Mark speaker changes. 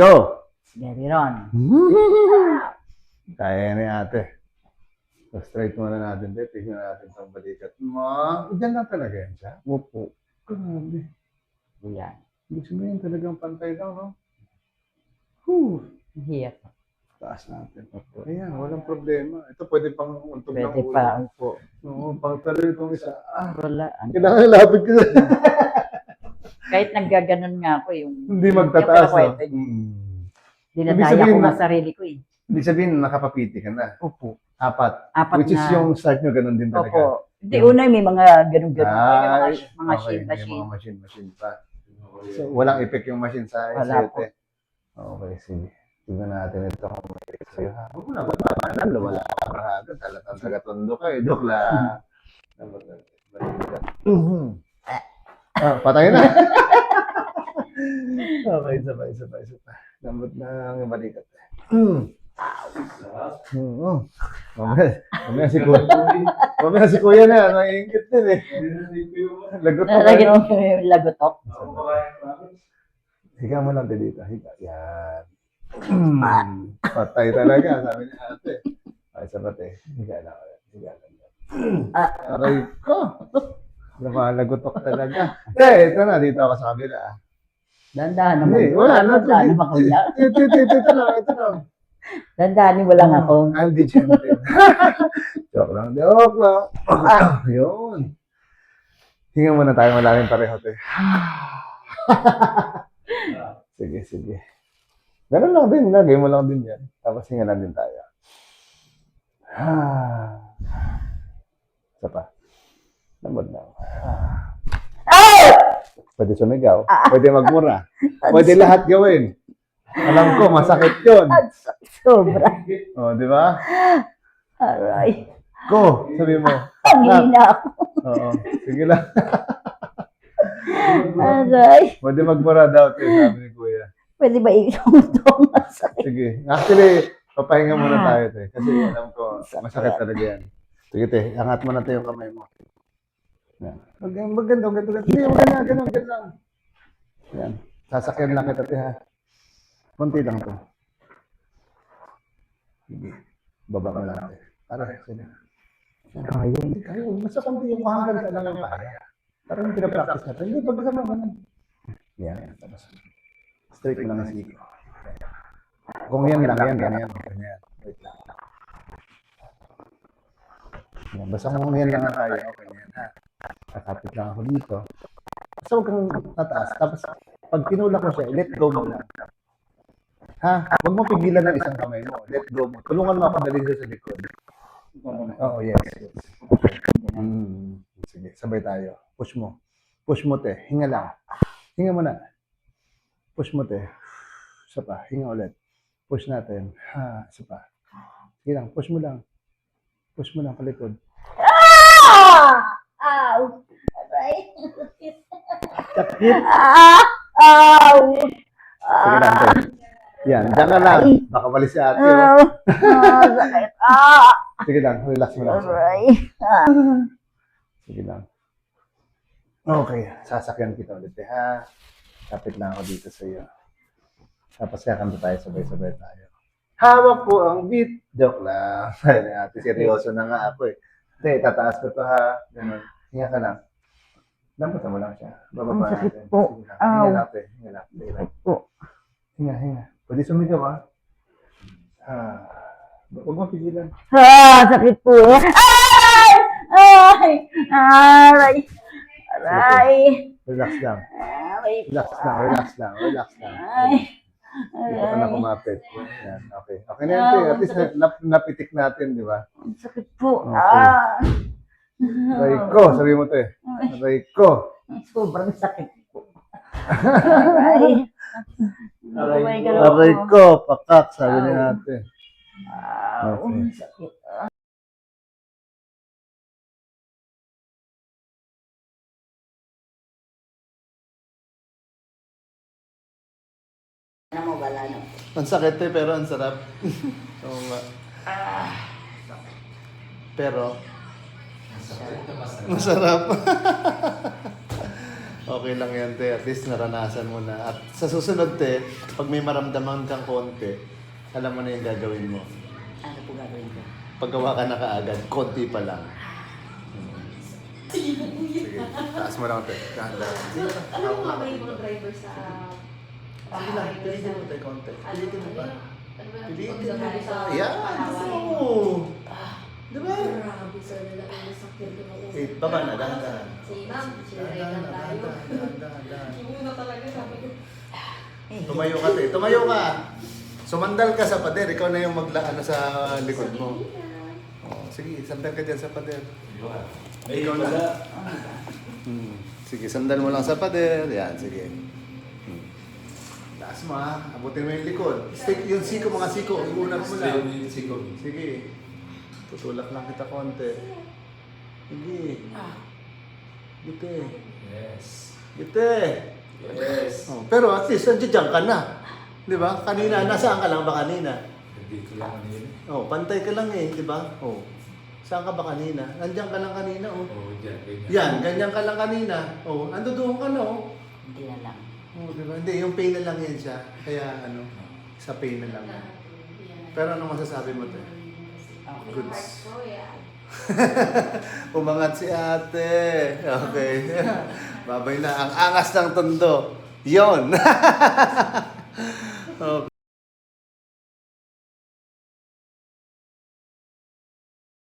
Speaker 1: Go!
Speaker 2: Gary Ron.
Speaker 1: Kaya ni ate. So, straight muna natin, te. Tignan natin itong balikat. Diyan lang talaga yan siya.
Speaker 2: Opo.
Speaker 1: Grabe.
Speaker 2: Yan.
Speaker 1: Ibig sabihin talagang pantay lang, no? Whew.
Speaker 2: Hirap.
Speaker 1: Taas natin. Ayan, walang problema. Ito pwede pang untog ng
Speaker 2: Pwede
Speaker 1: ulo.
Speaker 2: pa po.
Speaker 1: Oo, pang talo itong isa.
Speaker 2: Wala.
Speaker 1: Kailangan lapit ka.
Speaker 2: Kahit naggaganon nga ako yung...
Speaker 1: Hindi magtataas, no?
Speaker 2: Dinadaya
Speaker 1: sabihin
Speaker 2: ko
Speaker 1: na-
Speaker 2: nga sarili ko eh.
Speaker 1: Ibig sabihin, nakapapiti ka na.
Speaker 2: Opo.
Speaker 1: Apat.
Speaker 2: Apat
Speaker 1: Which is
Speaker 2: na.
Speaker 1: yung start nyo, ganun din talaga.
Speaker 2: Opo. Hindi, una may mga ganun-ganun.
Speaker 1: Ay,
Speaker 2: Mga
Speaker 1: okay, may
Speaker 2: machine.
Speaker 1: mga machine pa. So, walang effect yung machine sa
Speaker 2: Wala
Speaker 1: isete. Okay, sige. Tignan natin ito kung may effect sa'yo. Huwag mo na, ba't wala ka paragad. Talatang tagatondo ka eh. Joke lang. Patay na. Okay, sabay. Lambot na ang balikat. Mamaya si Kuya na, naiingit din eh. Lagot na
Speaker 2: Nalagyan mo yung lagotok.
Speaker 1: Higa mo lang dito. Higa. Yan. Patay talaga, sabi ni ate. Ay, sabat eh. Higa lang. Aray ko. Lumalagotok talaga. Ito na, dito ako sa kabila.
Speaker 2: Dandahan naman.
Speaker 1: Hindi, wala na.
Speaker 2: Dandahan naman ko lang.
Speaker 1: Ito lang.
Speaker 2: Dandahanin mo lang ako.
Speaker 1: I'll be gentle. Joke lang. Yun. Hinga muna tayo malalim pareho. Sige. Ganun lang din. Lagay mo lang din yan. Tapos hinga lang din tayo. Isa pa. Lamod lang. Pwede sumigaw. Pwede magmura. Pwede lahat gawin. Alam ko, masakit yun.
Speaker 2: Sobra.
Speaker 1: O, di ba?
Speaker 2: Aray.
Speaker 1: Go, sabi mo.
Speaker 2: Pangina ako.
Speaker 1: Oo, sige lang.
Speaker 2: Aray.
Speaker 1: Pwede magmura daw, sabi ni Kuya.
Speaker 2: Pwede ba itong masakit?
Speaker 1: Sige. Actually, papahinga muna tayo, te. Kasi alam ko, masakit talaga yan. Sige, te. Angat mo na tayo yung kamay mo. Yan. Maganda. Hindi, ganun. Yan. Sasakyan lang kita, te, ha. Konti lang to. Sige. Baba ka lang, te. Para, sige.
Speaker 2: Kaya.
Speaker 1: Hindi kayo. Basta konti yung hanggang sa lang yung kaya. Parang yung pinapractice natin. Hindi, pagkasama mo ganun. Yan. Tapos, straight mo lang yung sige. Kung yan lang, ganyan. Wait lang. Yan. Basta kung yan lang ang kaya, okay na yan, ha. Kakapit lang ako dito. Basta huwag kang tataas. Tapos, pag tinulak mo siya, let go mo lang. Ha? Huwag mo pigilan ng isang kamay mo. Let go mo. Tulungan mo ako dalhin siya sa likod. Oo, yes. Sige, sabay tayo. Push mo. Push mo, te. Hinga lang. Hinga mo na. Push mo, te. Isa pa. Hinga ulit. Push natin. Isa pa. Sige lang. Push mo lang. Push mo lang palikod.
Speaker 2: Ow! Aray.
Speaker 1: Sakit.
Speaker 2: Ow!
Speaker 1: Sige lang, te. Yan. Diyan ka lang. Baka malis si ate.
Speaker 2: Sakit.
Speaker 1: Sige lang. Relax mo lang.
Speaker 2: Aray.
Speaker 1: Sige lang. Okay. Sasakyan kita ulit, ha. Kapit lang ako dito sa iyo. Tapos kakanta tayo. Sabay-sabay tayo. Hawak ko ang beat. Joke lang. Ay, ate, seryoso na nga ako eh. Hindi, tataas ko to, ha. Ganun. Hinga ka lang. Lambutan mo lang siya. Bababa
Speaker 2: Ang sakit
Speaker 1: natin.
Speaker 2: po.
Speaker 1: Sige lang.
Speaker 2: Ow.
Speaker 1: Hinga natin. Hinga lang. Sige lang.
Speaker 2: Po.
Speaker 1: Hinga. Pwede sumigaw, ha. Huwag mo pigilan.
Speaker 2: Sakit po. Ay! Aray! Aray!
Speaker 1: Relax lang.
Speaker 2: Aray!
Speaker 1: Relax lang.
Speaker 2: Ay!
Speaker 1: Hindi ka na kumapit. Yan, okay. Okay na yan, te. At least napitik natin, di ba?
Speaker 2: Ang sakit po.
Speaker 1: Okay. Aray ko, sabi mo, te. Aray ko.
Speaker 2: Sobrang sakit po. Aray!
Speaker 1: Aray ko, pakak, sabi ni ate.
Speaker 2: Ang sakit. Ano mo, wala na.
Speaker 1: Ang sakit, te, pero ang sarap. Oo nga. Pero, masarap. Okay lang yan, te. At least naranasan mo na. At sa susunod, te, pag may maramdaman kang konti, alam mo na yung gagawin mo.
Speaker 2: Ano po gagawin ko?
Speaker 1: Paggawa ka na kaagad, konti pa lang. Sige, taas mo lang, te. Dahan-dahan.
Speaker 3: Ano yung mga may mga driver sa...
Speaker 1: Sige lang, pilitin mo, te, konti. Pilitin mo pa. Pilitin mo
Speaker 3: sa...
Speaker 1: pa. Yan, gusto mo. Diba?
Speaker 3: Grabe sir, nila ang nasakyan ko noong
Speaker 1: Eh, baba na, dahan-dahan.
Speaker 3: Si ma'am, sinilay lang tayo. Una talaga sabi ko.
Speaker 1: Tumayo ka, te. Tumayo ka. Sumandal ka sa pader. Ikaw na yung ano sa likod mo. Oh, sige, sandal ka dyan sa pader. Ikaw na. Sige, sandal mo lang sa pader. Yan, sige. Taas mo ha. Abutin mo yung likod. Stick yung siko, mga siko. Iunat mo lang. Sige. Tutulak lang kita konti. Sige. Gite.
Speaker 4: Yes.
Speaker 1: Gite.
Speaker 4: Yes.
Speaker 1: Oh, pero at least, nandiyan ka na. Di ba? Kanina, nasaan ka lang ba kanina?
Speaker 4: Dito lang kanina.
Speaker 1: Oh, pantay ka lang eh, di ba? Oh. Saan ka ba kanina? Nandiyan ka lang kanina, oh.
Speaker 4: Oo, dyan. Ganyan.
Speaker 1: Yan, ganyan ka lang kanina. Oh, ando doon ka na, oh.
Speaker 2: Hindi na lang.
Speaker 1: Oh, di ba? Hindi, yung pain na lang yan siya. Kaya, ano, sa pain na lang. Pero ano masasabi mo, te?
Speaker 2: Okay.
Speaker 1: Goods.
Speaker 3: Oh, yeah.
Speaker 1: Umangat si ate. Okay. Babay na. Ang angas ng tondo. Yon. Okay.